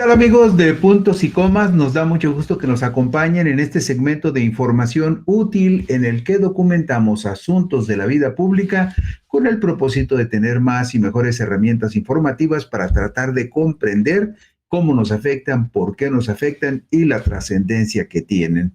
Hola amigos de Puntos y Comas, nos da mucho gusto que nos acompañen en este segmento de información útil en el que documentamos asuntos de la vida pública con el propósito de tener más y mejores herramientas informativas para tratar de comprender cómo nos afectan, por qué nos afectan y la trascendencia que tienen.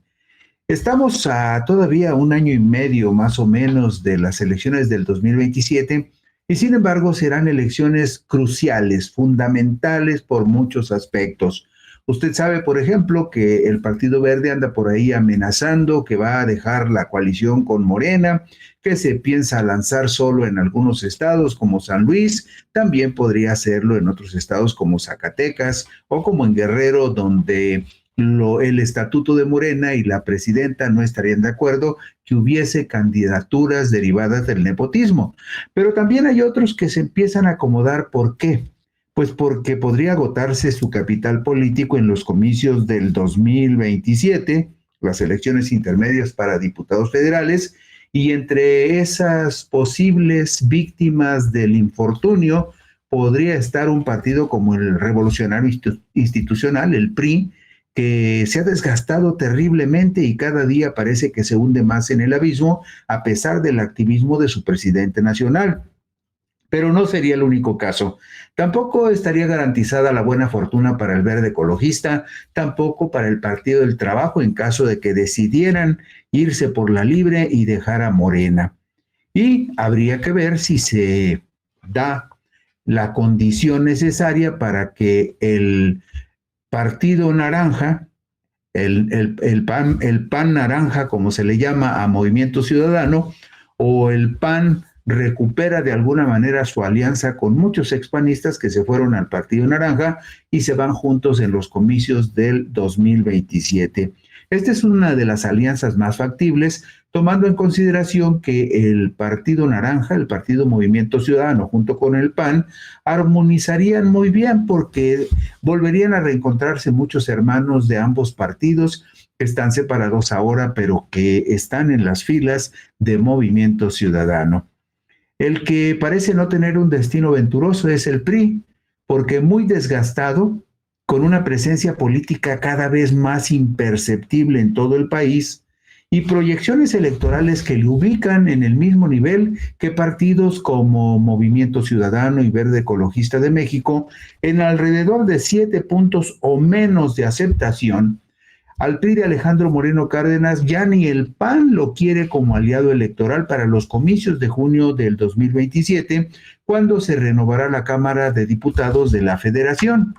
Estamos a todavía un año y medio más o menos de las elecciones del 2027 y sin embargo serán elecciones cruciales, fundamentales por muchos aspectos. Usted sabe, por ejemplo, que el Partido Verde anda por ahí amenazando que va a dejar la coalición con Morena, que se piensa lanzar solo en algunos estados como San Luis, también podría hacerlo en otros estados como Zacatecas o como en Guerrero, donde el estatuto de Morena y la presidenta no estarían de acuerdo que hubiese candidaturas derivadas del nepotismo. Pero también hay otros que se empiezan a acomodar. ¿Por qué? Pues porque podría agotarse su capital político en los comicios del 2027, las elecciones intermedias para diputados federales, y entre esas posibles víctimas del infortunio podría estar un partido como el Revolucionario Institucional, el PRI, que se ha desgastado terriblemente y cada día parece que se hunde más en el abismo a pesar del activismo de su presidente nacional. Pero no sería el único caso. Tampoco estaría garantizada la buena fortuna para el Verde Ecologista, tampoco para el Partido del Trabajo en caso de que decidieran irse por la libre y dejar a Morena. Y habría que ver si se da la condición necesaria para que el Partido Naranja, el PAN naranja, como se le llama a Movimiento Ciudadano, o el PAN recupera de alguna manera su alianza con muchos expanistas que se fueron al Partido Naranja y se van juntos en los comicios del 2027. Esta es una de las alianzas más factibles, tomando en consideración que el Partido Naranja, el Partido Movimiento Ciudadano, junto con el PAN, armonizarían muy bien porque volverían a reencontrarse muchos hermanos de ambos partidos que están separados ahora, pero que están en las filas de Movimiento Ciudadano. El que parece no tener un destino venturoso es el PRI, porque muy desgastado, con una presencia política cada vez más imperceptible en todo el país y proyecciones electorales que le ubican en el mismo nivel que partidos como Movimiento Ciudadano y Verde Ecologista de México, en alrededor de 7 puntos o menos de aceptación. Al PRI de Alejandro Moreno Cárdenas ya ni el PAN lo quiere como aliado electoral para los comicios de junio del 2027, cuando se renovará la Cámara de Diputados de la Federación.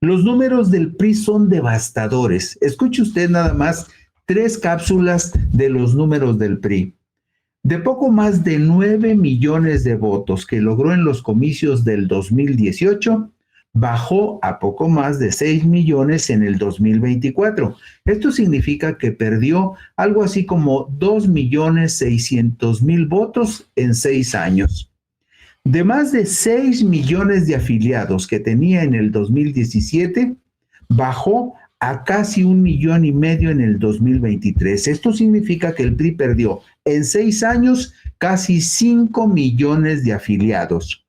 Los números del PRI son devastadores. Escuche usted nada más 3 cápsulas de los números del PRI. De poco más de 9 millones de votos que logró en los comicios del 2018, bajó a poco más de 6 millones en el 2024. Esto significa que perdió algo así como 2.600.000 votos en 6 años. De más de 6 millones de afiliados que tenía en el 2017, bajó a casi 1,5 millones en el 2023. Esto significa que el PRI perdió en 6 años casi 5 millones de afiliados.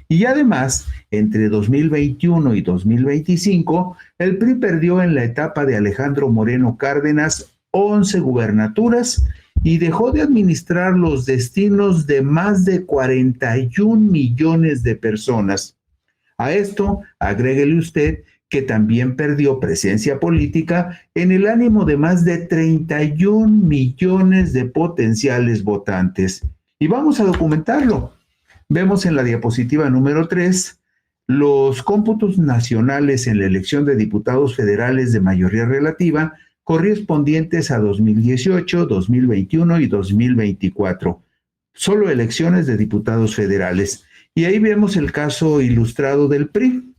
Y además, entre 2021 y 2025, el PRI perdió en la etapa de Alejandro Moreno Cárdenas 11 gubernaturas y dejó de administrar los destinos de más de 41 millones de personas. A esto, agréguele usted que también perdió presencia política en el ánimo de más de 31 millones de potenciales votantes. Y vamos a documentarlo. Vemos en la diapositiva número 3 los cómputos nacionales en la elección de diputados federales de mayoría relativa correspondientes a 2018, 2021 y 2024. Solo elecciones de diputados federales. Y ahí vemos el caso ilustrado del PRI.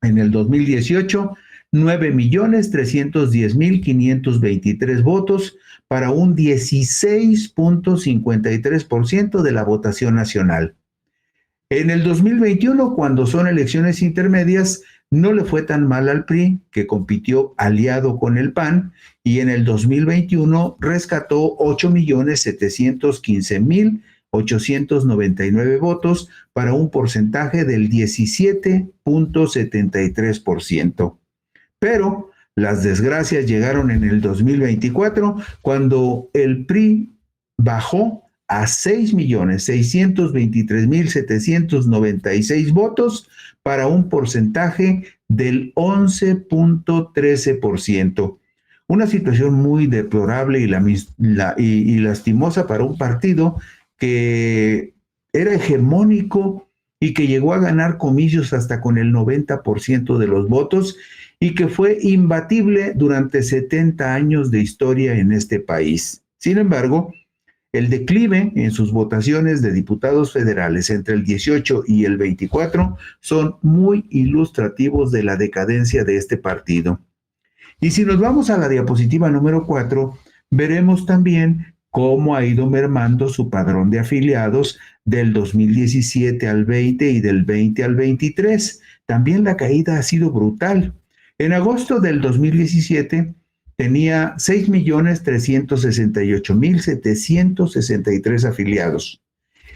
En el 2018, 9.310.523 votos para un 16.53% de la votación nacional. En el 2021, cuando son elecciones intermedias, no le fue tan mal al PRI, que compitió aliado con el PAN, y en el 2021 rescató 8.715.000 899 votos para un porcentaje del 17.73%. Pero las desgracias llegaron en el 2024 cuando el PRI bajó a 6.623.796 votos para un porcentaje del 11.13%. Una situación muy deplorable y lastimosa para un partido que era hegemónico y que llegó a ganar comicios hasta con el 90% de los votos y que fue imbatible durante 70 años de historia en este país. Sin embargo, el declive en sus votaciones de diputados federales entre el 18 y el 24 son muy ilustrativos de la decadencia de este partido. Y si nos vamos a la diapositiva número 4, veremos también cómo ha ido mermando su padrón de afiliados del 2017 al 20 y del 20 al 23. También la caída ha sido brutal. En agosto del 2017 tenía 6.368.763 afiliados.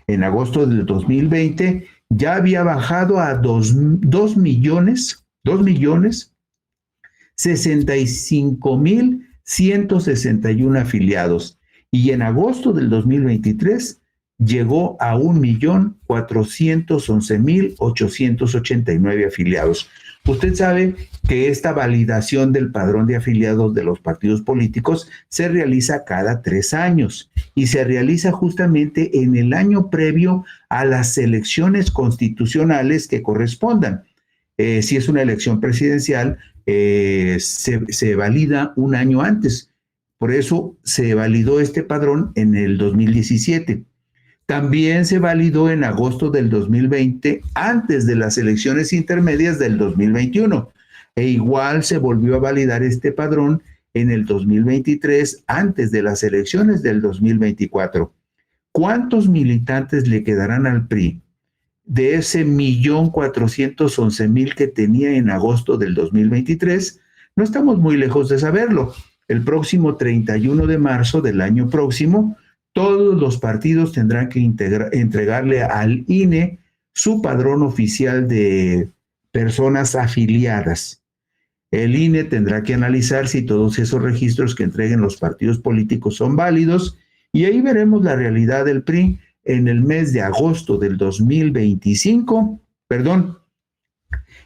En agosto del 2020 ya había bajado a 2.065.161 afiliados. Y en agosto del 2023 llegó a 1.411.889 afiliados. Usted sabe que esta validación del padrón de afiliados de los partidos políticos se realiza cada 3 años y se realiza justamente en el año previo a las elecciones constitucionales que correspondan. Si es una elección presidencial, se valida un año antes. Por eso se validó este padrón en el 2017. También se validó en agosto del 2020, antes de las elecciones intermedias del 2021. E igual se volvió a validar este padrón en el 2023, antes de las elecciones del 2024. ¿Cuántos militantes le quedarán al PRI de ese 1.411.000 que tenía en agosto del 2023? No estamos muy lejos de saberlo. El próximo 31 de marzo del año próximo, todos los partidos tendrán que entregarle al INE su padrón oficial de personas afiliadas. El INE tendrá que analizar si todos esos registros que entreguen los partidos políticos son válidos y ahí veremos la realidad del PRI en el mes de agosto del 2025,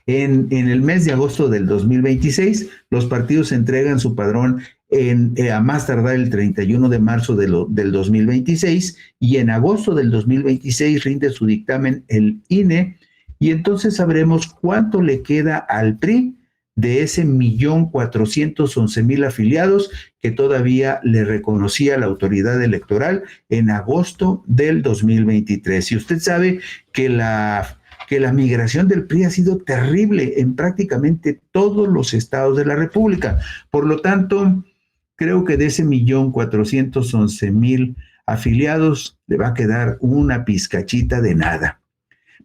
en el mes de agosto del 2026, los partidos entregan su padrón a más tardar el 31 de marzo del 2026 y en agosto del 2026 rinde su dictamen el INE y entonces sabremos cuánto le queda al PRI de ese 1.411.000 afiliados que todavía le reconocía la autoridad electoral en agosto del 2023. Y usted sabe que la migración del PRI ha sido terrible en prácticamente todos los estados de la República. Por lo tanto, creo que de ese 1.411.000 afiliados le va a quedar una pizcachita de nada.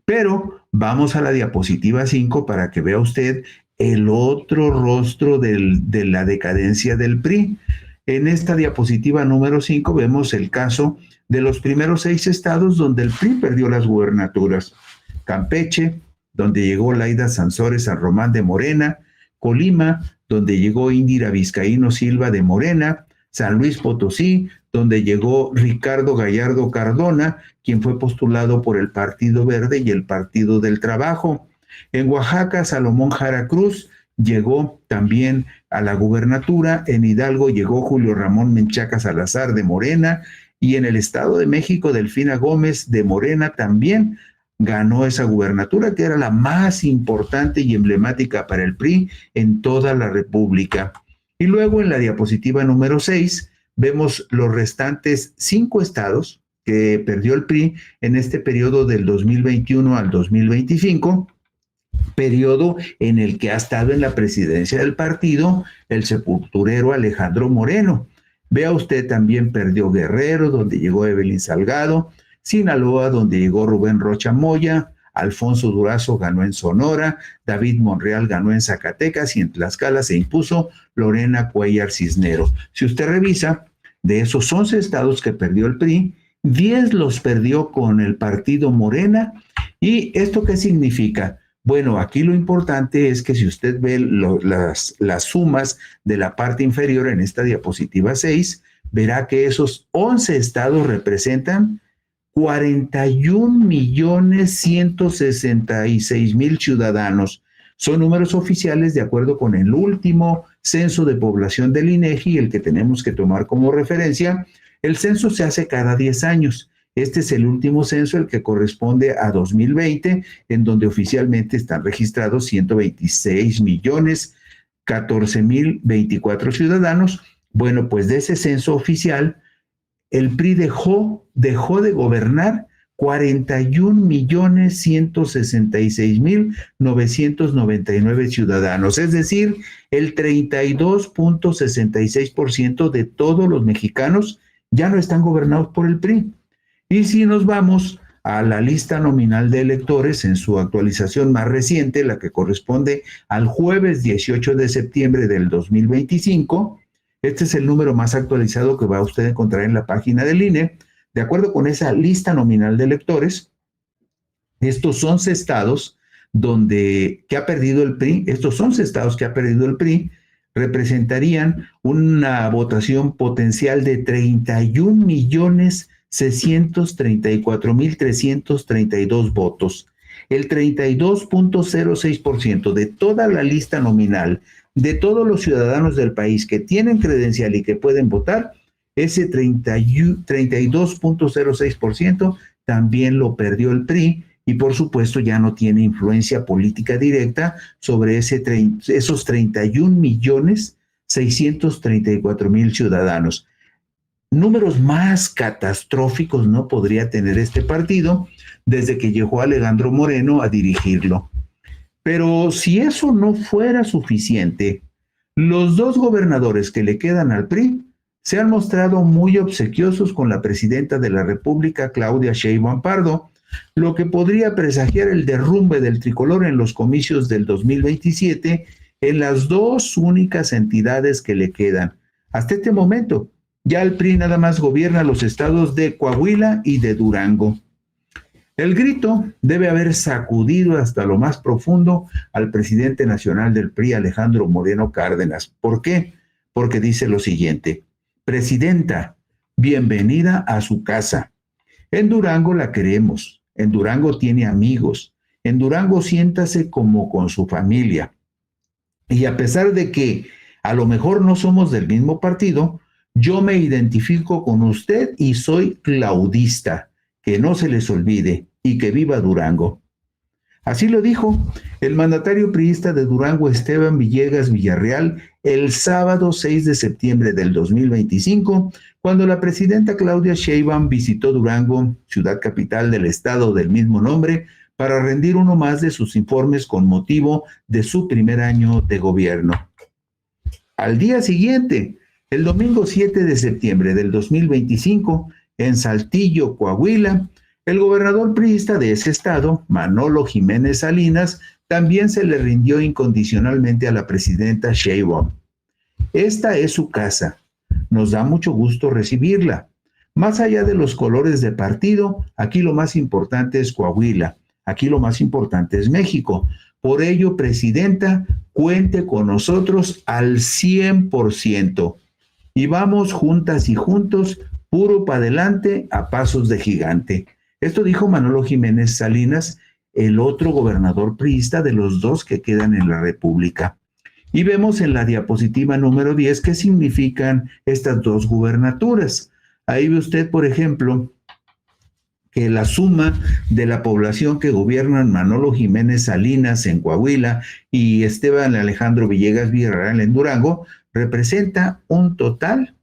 Pero vamos a la diapositiva 5 para que vea usted el otro rostro de la decadencia del PRI. En esta diapositiva número 5 vemos el caso de los primeros 6 estados donde el PRI perdió las gubernaturas. Campeche, donde llegó Laida Sansores San Román de Morena, Colima, donde llegó Indira Vizcaíno Silva de Morena, San Luis Potosí, donde llegó Ricardo Gallardo Cardona, quien fue postulado por el Partido Verde y el Partido del Trabajo. En Oaxaca, Salomón Jara Cruz llegó también a la gubernatura. En Hidalgo llegó Julio Ramón Menchaca Salazar de Morena y en el Estado de México, Delfina Gómez de Morena también ganó esa gubernatura que era la más importante y emblemática para el PRI en toda la República. Y luego en la diapositiva número 6 vemos los restantes 5 estados que perdió el PRI en este periodo del 2021 al 2025, periodo en el que ha estado en la presidencia del partido el sepulturero Alejandro Moreno. Vea usted, también perdió Guerrero, donde llegó Evelyn Salgado, Sinaloa, donde llegó Rubén Rocha Moya, Alfonso Durazo ganó en Sonora, David Monreal ganó en Zacatecas y en Tlaxcala se impuso Lorena Cuellar Cisneros. Si usted revisa, de esos 11 estados que perdió el PRI, 10 los perdió con el partido Morena. ¿Y esto qué significa? Bueno, aquí lo importante es que si usted ve las sumas de la parte inferior en esta diapositiva 6, verá que esos 11 estados representan 41.166.000 ciudadanos. Son números oficiales de acuerdo con el último censo de población del INEGI, el que tenemos que tomar como referencia. El censo se hace cada 10 años. Este es el último censo, el que corresponde a 2020, en donde oficialmente están registrados 126.014.024 ciudadanos. Bueno, pues de ese censo oficial, el PRI dejó de gobernar 41.166.999 ciudadanos, es decir, el 32.66% de todos los mexicanos ya no están gobernados por el PRI. Y si nos vamos a la lista nominal de electores en su actualización más reciente, la que corresponde al jueves 18 de septiembre del 2025, este es el número más actualizado que va a usted a encontrar en la página del INE. De acuerdo con esa lista nominal de electores, estos 11 estados que ha perdido el PRI, representarían una votación potencial de 31.634.332 votos. El 32.06% de toda la lista nominal de todos los ciudadanos del país que tienen credencial y que pueden votar, ese 32.06% también lo perdió el PRI y por supuesto ya no tiene influencia política directa sobre esos 31.634.000 ciudadanos. Números más catastróficos no podría tener este partido desde que llegó Alejandro Moreno a dirigirlo. Pero si eso no fuera suficiente, los dos gobernadores que le quedan al PRI se han mostrado muy obsequiosos con la presidenta de la República, Claudia Sheinbaum Pardo, lo que podría presagiar el derrumbe del tricolor en los comicios del 2027 en las dos únicas entidades que le quedan. Hasta este momento, ya el PRI nada más gobierna los estados de Coahuila y de Durango. El grito debe haber sacudido hasta lo más profundo al presidente nacional del PRI, Alejandro Moreno Cárdenas. ¿Por qué? Porque dice lo siguiente: Presidenta, bienvenida a su casa. En Durango la queremos, en Durango tiene amigos, en Durango siéntase como con su familia. Y a pesar de que a lo mejor no somos del mismo partido, yo me identifico con usted y soy claudista. Que no se les olvide y que viva Durango. Así lo dijo el mandatario priista de Durango, Esteban Villegas Villarreal, el sábado 6 de septiembre del 2025, cuando la presidenta Claudia Sheinbaum visitó Durango, ciudad capital del estado del mismo nombre, para rendir uno más de sus informes con motivo de su primer año de gobierno. Al día siguiente, el domingo 7 de septiembre del 2025, en Saltillo, Coahuila, el gobernador priista de ese estado, Manolo Jiménez Salinas, también se le rindió incondicionalmente a la presidenta Sheinbaum. Esta es su casa. Nos da mucho gusto recibirla. Más allá de los colores de partido, aquí lo más importante es Coahuila. Aquí lo más importante es México. Por ello, presidenta, cuente con nosotros al 100%. Y vamos juntas y juntos, puro para adelante, a pasos de gigante. Esto dijo Manolo Jiménez Salinas, el otro gobernador priista de los dos que quedan en la República. Y vemos en la diapositiva número 10 qué significan estas dos gubernaturas. Ahí ve usted, por ejemplo, que la suma de la población que gobiernan Manolo Jiménez Salinas en Coahuila y Esteban Alejandro Villegas Villarreal en Durango representa un total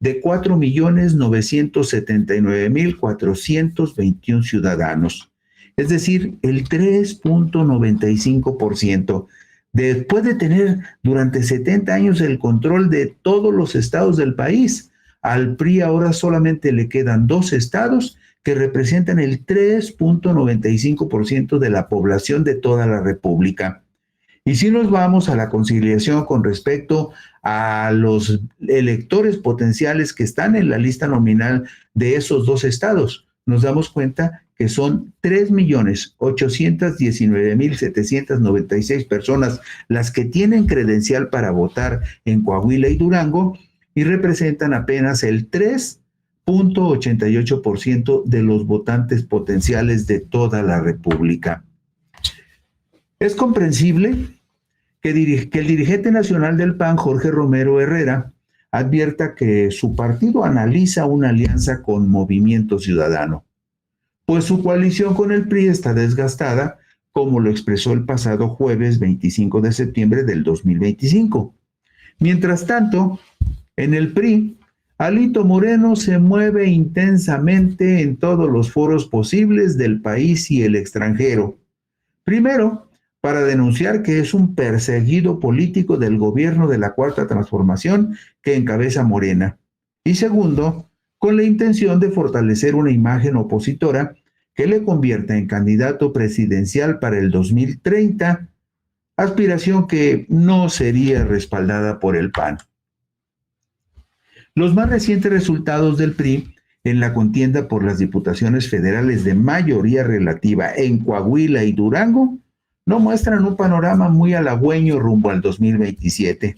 de 4.979.421 ciudadanos, es decir, el 3.95%. Después de tener durante 70 años el control de todos los estados del país, al PRI ahora solamente le quedan 2 estados que representan el 3.95% de la población de toda la República. Y si nos vamos a la conciliación con respecto a los electores potenciales que están en la lista nominal de esos dos estados, nos damos cuenta que son 3.819.796 personas las que tienen credencial para votar en Coahuila y Durango y representan apenas el 3.88% de los votantes potenciales de toda la República. Es comprensible que el dirigente nacional del PAN, Jorge Romero Herrera, advierta que su partido analiza una alianza con Movimiento Ciudadano, pues su coalición con el PRI está desgastada, como lo expresó el pasado jueves 25 de septiembre del 2025. Mientras tanto, en el PRI, Alito Moreno se mueve intensamente en todos los foros posibles del país y el extranjero. Primero, para denunciar que es un perseguido político del gobierno de la Cuarta Transformación que encabeza Morena. Y segundo, con la intención de fortalecer una imagen opositora que le convierta en candidato presidencial para el 2030, aspiración que no sería respaldada por el PAN. Los más recientes resultados del PRI en la contienda por las diputaciones federales de mayoría relativa en Coahuila y Durango no muestran un panorama muy halagüeño rumbo al 2027.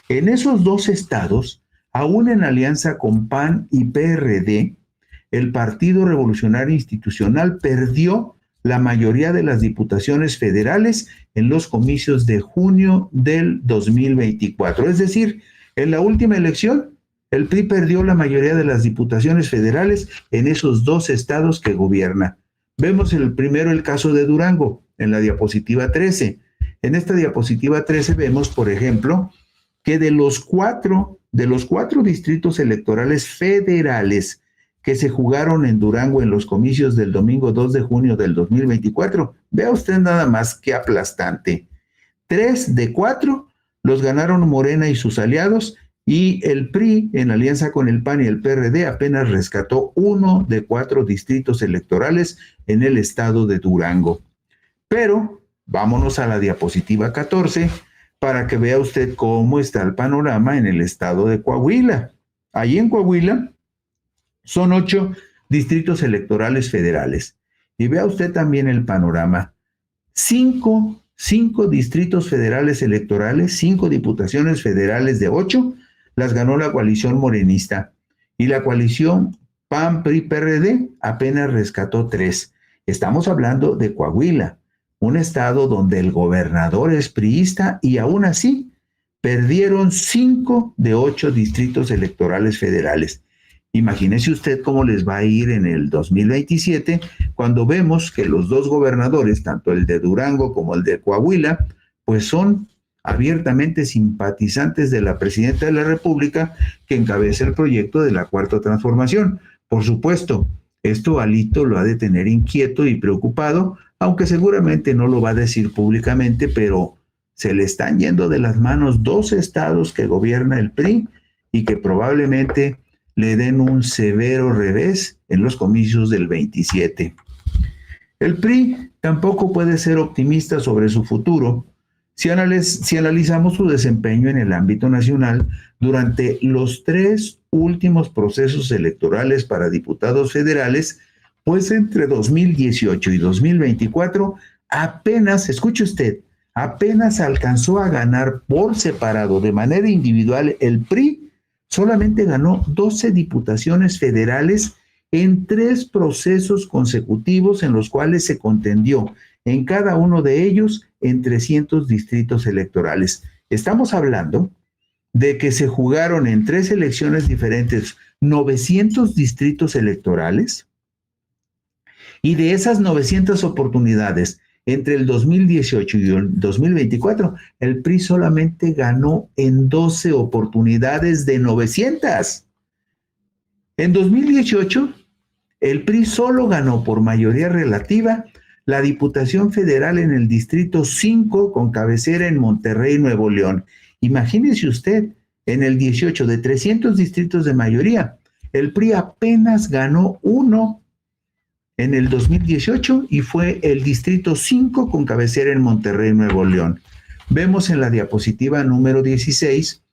En esos dos estados, aún en alianza con PAN y PRD, el Partido Revolucionario Institucional perdió la mayoría de las diputaciones federales en los comicios de junio del 2024. Es decir, en la última elección, el PRI perdió la mayoría de las diputaciones federales en esos dos estados que gobierna. Vemos primero el caso de Durango, en la diapositiva 13. En esta diapositiva 13 vemos, por ejemplo, que de los cuatro distritos electorales federales que se jugaron en Durango en los comicios del domingo 2 de junio del 2024, vea usted nada más qué aplastante. 3 de 4 los ganaron Morena y sus aliados, y el PRI, en alianza con el PAN y el PRD, apenas rescató 1 de 4 distritos electorales en el estado de Durango. Pero vámonos a la diapositiva 14 para que vea usted cómo está el panorama en el estado de Coahuila. Allí en Coahuila son 8 distritos electorales federales. Y vea usted también el panorama. 5 distritos federales electorales, 5 diputaciones federales de 8, las ganó la coalición morenista. Y la coalición PAN-PRI-PRD apenas rescató 3. Estamos hablando de Coahuila, un estado donde el gobernador es priista y aún así perdieron 5 de 8 distritos electorales federales. Imagínese usted cómo les va a ir en el 2027 cuando vemos que los dos gobernadores, tanto el de Durango como el de Coahuila, pues son abiertamente simpatizantes de la presidenta de la República que encabeza el proyecto de la Cuarta Transformación. Por supuesto, esto Alito lo ha de tener inquieto y preocupado, aunque seguramente no lo va a decir públicamente, pero se le están yendo de las manos 2 estados que gobierna el PRI y que probablemente le den un severo revés en los comicios del 27. El PRI tampoco puede ser optimista sobre su futuro si analizamos su desempeño en el ámbito nacional durante los 3 últimos procesos electorales para diputados federales, pues entre 2018 y 2024 apenas, escuche usted, apenas alcanzó a ganar por separado de manera individual el PRI, solamente ganó 12 diputaciones federales en 3 procesos consecutivos en los cuales se contendió en cada uno de ellos en 300 distritos electorales. Estamos hablando de que se jugaron en 3 elecciones diferentes 900 distritos electorales, y de esas 900 oportunidades entre el 2018 y el 2024, el PRI solamente ganó en 12 oportunidades de 900. En 2018, el PRI solo ganó por mayoría relativa la Diputación Federal en el Distrito 5 con cabecera en Monterrey, Nuevo León. Imagínese usted, en el 18 de 300 distritos de mayoría, el PRI apenas ganó 1 en el 2018 y fue el Distrito 5 con cabecera en Monterrey, Nuevo León. Vemos en la diapositiva número 16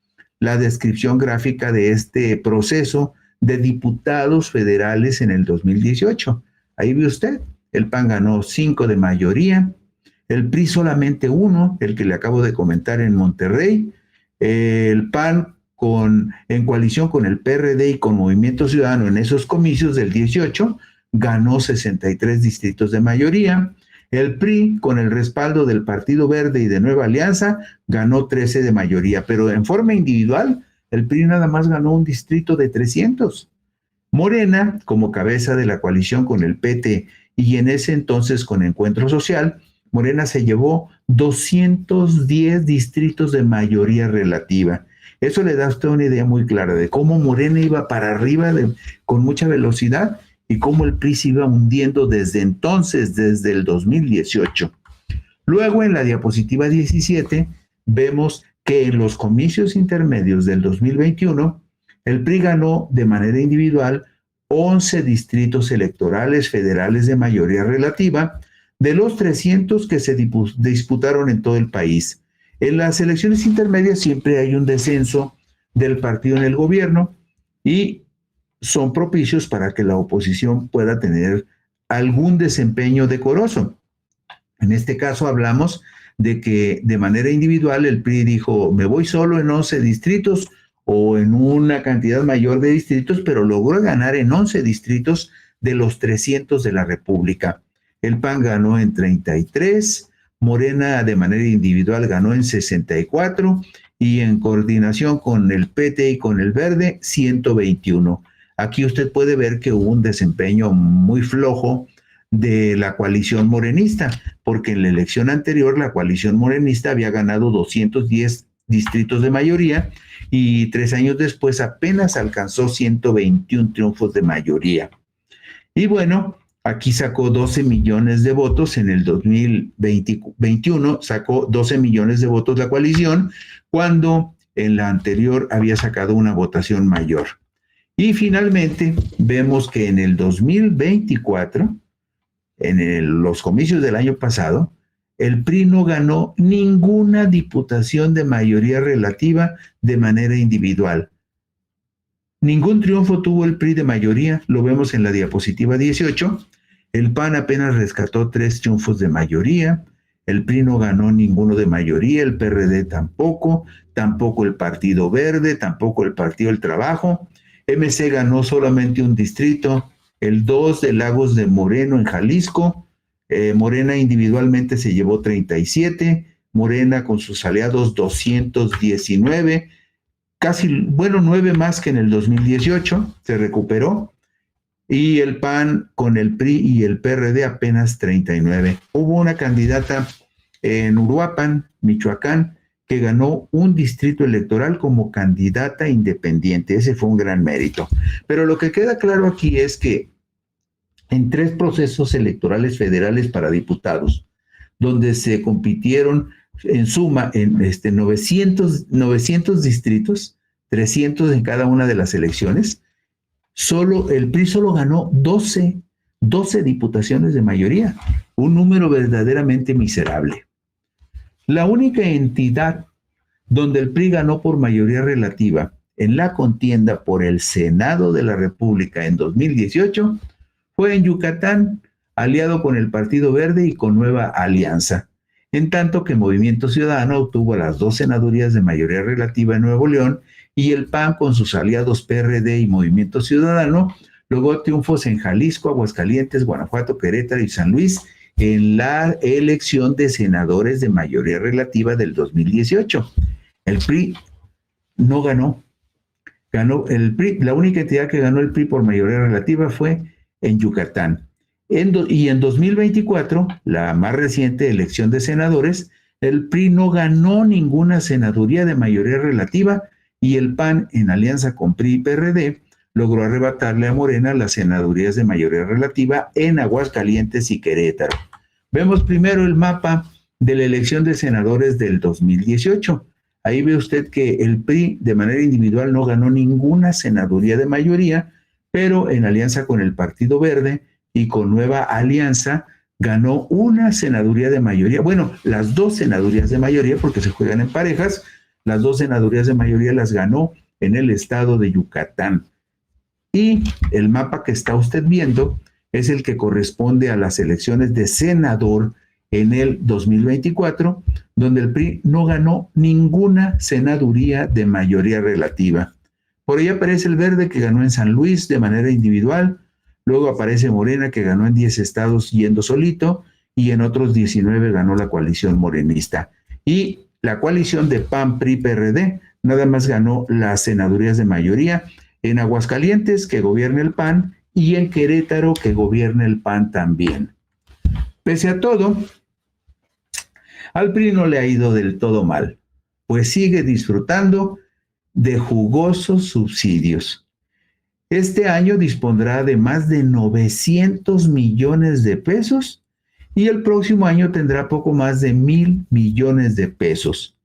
la descripción gráfica de este proceso de diputados federales en el 2018. Ahí ve usted, el PAN ganó 5 de mayoría, el PRI solamente 1, el que le acabo de comentar en Monterrey, el PAN en coalición con el PRD y con Movimiento Ciudadano en esos comicios del 18, ganó 63 distritos de mayoría. El PRI, con el respaldo del Partido Verde y de Nueva Alianza, ganó 13 de mayoría, pero en forma individual, el PRI nada más ganó un distrito de 300. Morena, como cabeza de la coalición con el PT y en ese entonces con Encuentro Social, Morena se llevó 210 distritos de mayoría relativa. Eso le da a usted una idea muy clara de cómo Morena iba para arriba con mucha velocidad y cómo el PRI se iba hundiendo desde entonces, desde el 2018. Luego, en la diapositiva 17, vemos que en los comicios intermedios del 2021, el PRI ganó de manera individual 11 distritos electorales federales de mayoría relativa de los 300 que se disputaron en todo el país. En las elecciones intermedias siempre hay un descenso del partido en el gobierno y son propicios para que la oposición pueda tener algún desempeño decoroso. En este caso hablamos de que de manera individual el PRI dijo, me voy solo en 11 distritos o en una cantidad mayor de distritos, pero logró ganar en 11 distritos de los 300 de la República. El PAN ganó en 33, Morena de manera individual ganó en 64 y en coordinación con el PT y con el Verde 121. Aquí usted puede ver que hubo un desempeño muy flojo de la coalición morenista, porque en la elección anterior la coalición morenista había ganado 210 distritos de mayoría y 3 años después apenas alcanzó 121 triunfos de mayoría. Y bueno, aquí sacó 12 millones de votos en el 2021, sacó 12 millones de votos la coalición, cuando en la anterior había sacado una votación mayor. Y finalmente vemos que en el 2024, los comicios del año pasado, el PRI no ganó ninguna diputación de mayoría relativa de manera individual. Ningún triunfo tuvo el PRI de mayoría, lo vemos en la diapositiva 18. El PAN apenas rescató 3 triunfos de mayoría, el PRI no ganó ninguno de mayoría, el PRD tampoco el Partido Verde, tampoco el Partido del Trabajo. MC ganó solamente un distrito, el 2 de Lagos de Moreno en Jalisco. Morena individualmente se llevó 37, Morena con sus aliados 219, casi, 9 más que en el 2018, se recuperó. Y el PAN con el PRI y el PRD apenas 39. Hubo una candidata en Uruapan, Michoacán, que ganó un distrito electoral como candidata independiente. Ese fue un gran mérito. Pero lo que queda claro aquí es que en 3 procesos electorales federales para diputados, donde se compitieron en suma en 900 distritos, 300 en cada una de las elecciones, el PRI solo ganó 12 diputaciones de mayoría, un número verdaderamente miserable. La única entidad donde el PRI ganó por mayoría relativa en la contienda por el Senado de la República en 2018 fue en Yucatán, aliado con el Partido Verde y con Nueva Alianza, en tanto que Movimiento Ciudadano obtuvo las 2 senadurías de mayoría relativa en Nuevo León y el PAN con sus aliados PRD y Movimiento Ciudadano logró triunfos en Jalisco, Aguascalientes, Guanajuato, Querétaro y San Luis en la elección de senadores de mayoría relativa del 2018. El PRI no ganó. Ganó el PRI, la única entidad que ganó el PRI por mayoría relativa fue en Yucatán. Y en 2024, la más reciente elección de senadores, el PRI no ganó ninguna senaduría de mayoría relativa y el PAN, en alianza con PRI y PRD, logró arrebatarle a Morena las senadurías de mayoría relativa en Aguascalientes y Querétaro. Vemos primero el mapa de la elección de senadores del 2018. Ahí ve usted que el PRI de manera individual no ganó ninguna senaduría de mayoría, pero en alianza con el Partido Verde y con Nueva Alianza ganó una senaduría de mayoría, bueno, las dos senadurías de mayoría, porque se juegan en parejas, las dos senadurías de mayoría las ganó en el estado de Yucatán. Y el mapa que está usted viendo es el que corresponde a las elecciones de senador en el 2024, donde el PRI no ganó ninguna senaduría de mayoría relativa. Por ahí aparece el Verde, que ganó en San Luis de manera individual. Luego aparece Morena, que ganó en 10 estados yendo solito, y en otros 19 ganó la coalición morenista. Y la coalición de PAN, PRI, PRD nada más ganó las senadurías de mayoría en Aguascalientes, que gobierna el PAN, y en Querétaro, que gobierna el PAN también. Pese a todo, al PRI no le ha ido del todo mal, pues sigue disfrutando de jugosos subsidios. Este año dispondrá de más de 900 millones de pesos y el próximo año tendrá poco más de 1,000 millones de pesos.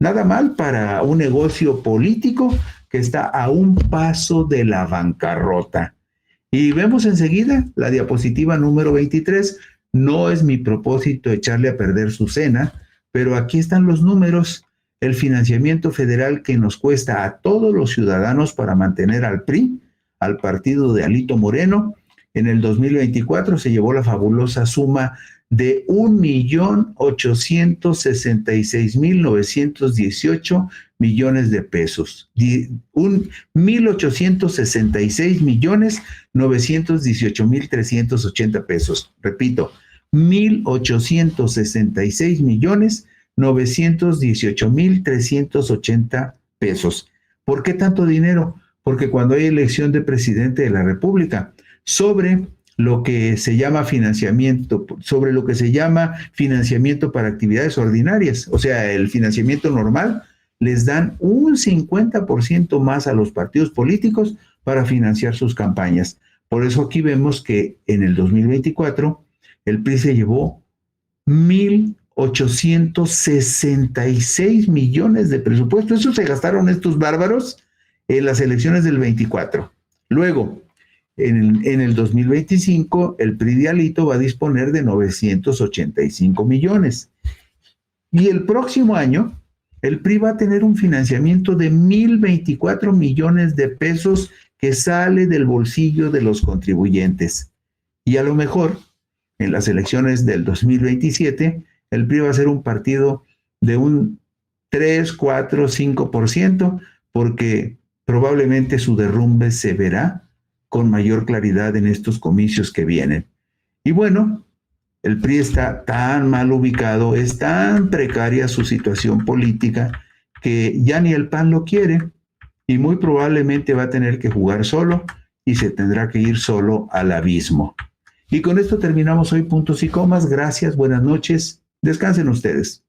Nada mal para un negocio político que está a un paso de la bancarrota. Y vemos enseguida la diapositiva número 23. No es mi propósito echarle a perder su cena, pero aquí están los números. El financiamiento federal que nos cuesta a todos los ciudadanos para mantener al PRI, al partido de Alito Moreno, en el 2024 se llevó la fabulosa suma de 1,866,918 millones de pesos. 1,866,918,380 pesos. Repito, 1,866,918,380 pesos. ¿Por qué tanto dinero? Porque cuando hay elección de presidente de la República, sobre lo que se llama financiamiento para actividades ordinarias, o sea, el financiamiento normal, les dan un 50% más a los partidos políticos para financiar sus campañas. Por eso aquí vemos que en el 2024 el PRI se llevó 1,866 millones de presupuesto. Eso se gastaron estos bárbaros en las elecciones del 24. Luego, en el 2025, el PRI de Alito va a disponer de 985 millones. Y el próximo año, el PRI va a tener un financiamiento de 1,024 millones de pesos que sale del bolsillo de los contribuyentes. Y a lo mejor, en las elecciones del 2027, el PRI va a ser un partido de un 3, 4, 5%, porque probablemente su derrumbe se verá con mayor claridad en estos comicios que vienen. Y bueno, el PRI está tan mal ubicado, es tan precaria su situación política, que ya ni el PAN lo quiere y muy probablemente va a tener que jugar solo y se tendrá que ir solo al abismo. Y con esto terminamos hoy Puntos y Comas. Gracias, buenas noches, descansen ustedes.